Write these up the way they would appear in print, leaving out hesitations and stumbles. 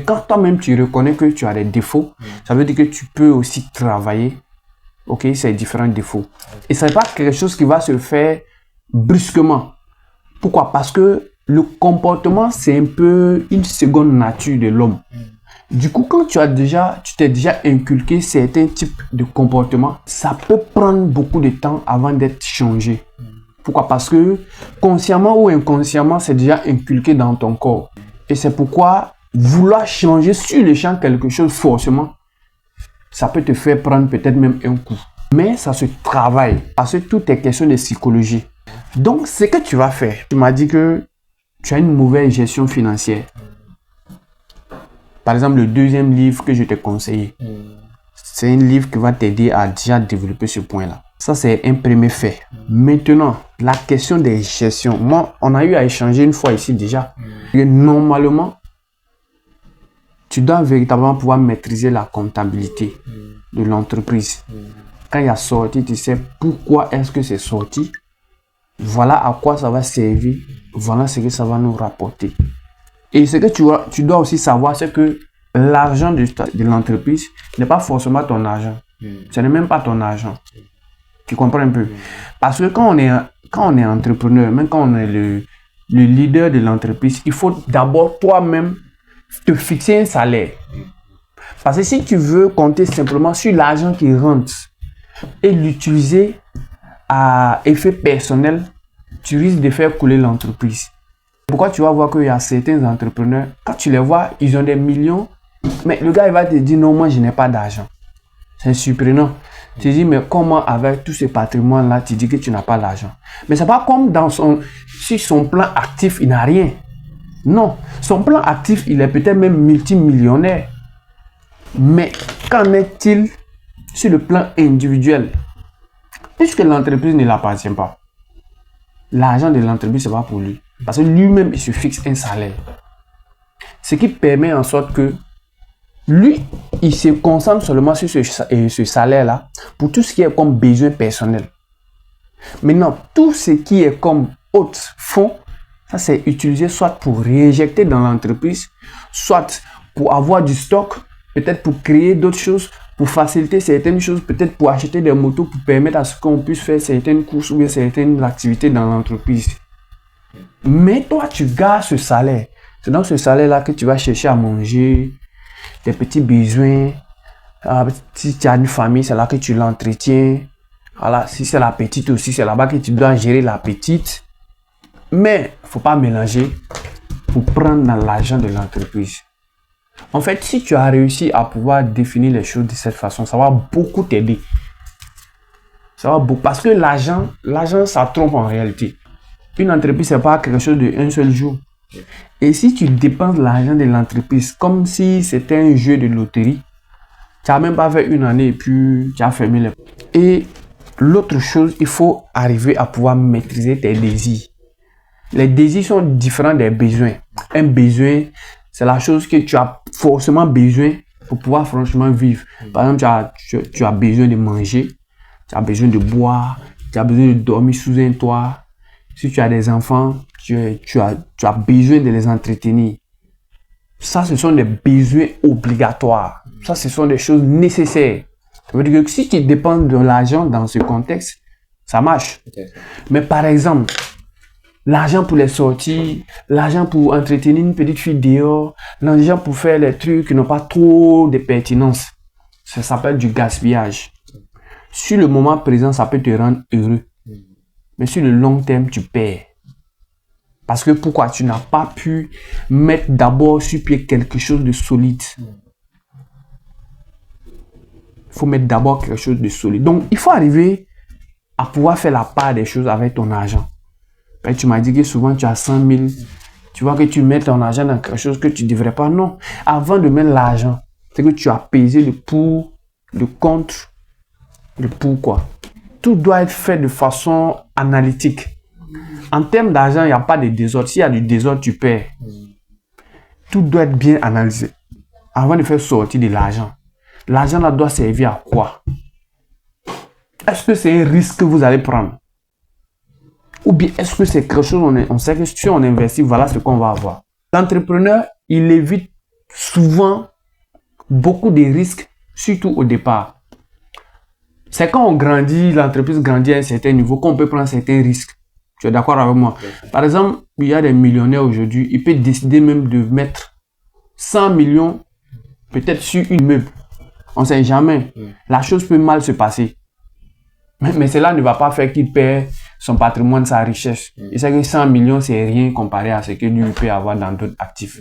Quand toi-même tu reconnais que tu as des défauts, ça veut dire que tu peux aussi travailler, ok, ces différents défauts. Et ce n'est pas quelque chose qui va se faire brusquement. Pourquoi? Parce que le comportement, c'est un peu une seconde nature de l'homme. Du coup, quand tu t'es déjà inculqué certains types de comportements, ça peut prendre beaucoup de temps avant d'être changé. Pourquoi? Parce que consciemment ou inconsciemment, c'est déjà inculqué dans ton corps. Et c'est pourquoi vouloir changer sur le champ quelque chose forcément, ça peut te faire prendre peut-être même un coup. Mais ça se travaille parce que tout est question de psychologie. Donc, ce que tu vas faire, tu m'as dit que tu as une mauvaise gestion financière. Par exemple, le deuxième livre que je t'ai conseillé, c'est un livre qui va t'aider à déjà développer ce point-là. Ça, c'est un premier fait. Maintenant, la question des gestions. Moi, on a eu à échanger une fois ici déjà. Et normalement, tu dois véritablement pouvoir maîtriser la comptabilité de l'entreprise. Quand il y a sorti, tu sais pourquoi est-ce que c'est sorti. Voilà à quoi ça va servir. Voilà ce que ça va nous rapporter. Et ce que tu dois aussi savoir, c'est que l'argent de l'entreprise n'est pas forcément ton argent. Ce n'est même pas ton argent. Tu comprends un peu? Parce que quand on est entrepreneur, même quand on est le leader de l'entreprise, il faut d'abord toi-même te fixer un salaire. Parce que si tu veux compter simplement sur l'argent qui rentre et l'utiliser à effet personnel, tu risques de faire couler l'entreprise. Pourquoi tu vas voir qu'il y a certains entrepreneurs, quand tu les vois, ils ont des millions, mais le gars il va te dire non, moi je n'ai pas d'argent. C'est surprenant. Tu dis mais comment avec tout ce patrimoine là, tu dis que tu n'as pas d'argent. Mais c'est pas comme sur son plan actif, il n'a rien. Non, son plan actif, il est peut-être même multimillionnaire. Mais qu'en est-il sur le plan individuel? Puisque l'entreprise ne l'appartient pas. L'argent de l'entreprise, c'est pas pour lui. Parce que lui-même, il se fixe un salaire. Ce qui permet en sorte que lui, il se concentre seulement sur ce salaire-là pour tout ce qui est comme besoin personnel. Maintenant, tout ce qui est comme autres fonds, ça c'est utilisé soit pour réinjecter dans l'entreprise, soit pour avoir du stock, peut-être pour créer d'autres choses, pour faciliter certaines choses, peut-être pour acheter des motos, pour permettre à ce qu'on puisse faire certaines courses ou bien certaines activités dans l'entreprise. Mais toi, tu gardes ce salaire. C'est dans ce salaire-là que tu vas chercher à manger, tes petits besoins. Si tu as une famille, c'est là que tu l'entretiens. Voilà, si c'est la petite aussi, c'est là-bas que tu dois gérer la petite. Mais il ne faut pas mélanger pour prendre dans l'argent de l'entreprise. En fait, si tu as réussi à pouvoir définir les choses de cette façon, ça va beaucoup t'aider. Ça va beaucoup. Parce que l'argent, ça trompe en réalité. Une entreprise, ce n'est pas quelque chose d'un seul jour. Et si tu dépenses l'argent de l'entreprise comme si c'était un jeu de loterie, tu n'as même pas fait une année et puis tu as fermé les portes. Et l'autre chose, il faut arriver à pouvoir maîtriser tes désirs. Les désirs sont différents des besoins. Un besoin, c'est la chose que tu as forcément besoin pour pouvoir franchement vivre. Par exemple, tu as besoin de manger, tu as besoin de boire, tu as besoin de dormir sous un toit. Si tu as des enfants, tu as besoin de les entretenir. Ça, ce sont des besoins obligatoires. Ça, ce sont des choses nécessaires. Ça veut dire que si tu dépenses de l'argent dans ce contexte, ça marche. Mais par exemple, l'argent pour les sorties, l'argent pour entretenir une petite fille dehors, l'argent pour faire les trucs qui n'ont pas trop de pertinence, ça s'appelle du gaspillage. Sur le moment présent, ça peut te rendre heureux. Mais sur le long terme, tu perds. Parce que pourquoi? Tu n'as pas pu mettre d'abord sur pied quelque chose de solide. Il faut mettre d'abord quelque chose de solide. Donc, il faut arriver à pouvoir faire la part des choses avec ton argent. Et tu m'as dit que souvent tu as 100 000. Tu vois que tu mets ton argent dans quelque chose que tu ne devrais pas. Non. Avant de mettre l'argent, c'est que tu as pesé le pour, le contre, le pourquoi. Tout doit être fait de façon analytique. En termes d'argent, il n'y a pas de désordre. S'il y a du désordre, tu perds. Tout doit être bien analysé avant de faire sortir de l'argent. L'argent là doit servir à quoi? Est-ce que c'est un risque que vous allez prendre? Ou bien est-ce que c'est quelque chose, on sait que si on investit, voilà ce qu'on va avoir. L'entrepreneur, il évite souvent beaucoup de risques, surtout au départ. C'est quand on grandit, l'entreprise grandit à un certain niveau, qu'on peut prendre certains risques. Tu es d'accord avec moi? Par exemple, il y a des millionnaires aujourd'hui, ils peuvent décider même de mettre 100 millions peut-être sur une meuble. On ne sait jamais. La chose peut mal se passer. Mais cela ne va pas faire qu'il perd son patrimoine, sa richesse. Il sait que 100 millions, c'est rien comparé à ce que lui peut avoir dans d'autres actifs.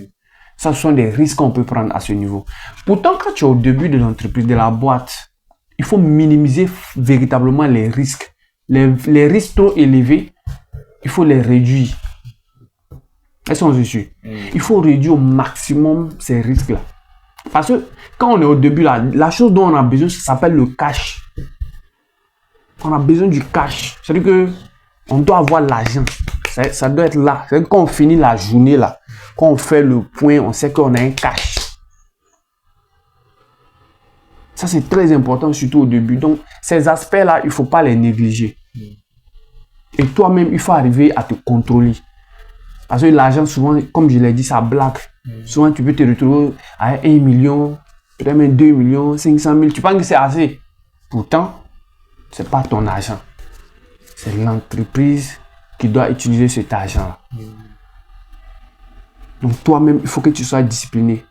Ça, ce sont des risques qu'on peut prendre à ce niveau. Pourtant, quand tu es au début de l'entreprise, de la boîte, il faut minimiser véritablement les risques. Les risques trop élevés, il faut les réduire. Est-ce qu'on se suit? Il faut réduire au maximum ces risques-là. Parce que quand on est au début, là, la chose dont on a besoin, ça s'appelle le cash. On a besoin du cash. C'est-à-dire que on doit avoir l'argent. Ça doit être là. C'est quand on finit la journée, là, quand on fait le point, on sait qu'on a un cash. Ça, c'est très important, surtout au début. Donc, ces aspects-là, il ne faut pas les négliger. Et toi-même, il faut arriver à te contrôler. Parce que l'argent, souvent, comme je l'ai dit, ça blague. Souvent, tu peux te retrouver à 1 million, peut-être même 2 millions, 500 000. Tu penses que c'est assez. Pourtant, ce n'est pas ton argent. C'est l'entreprise qui doit utiliser cet argent-là. Donc, toi-même, il faut que tu sois discipliné.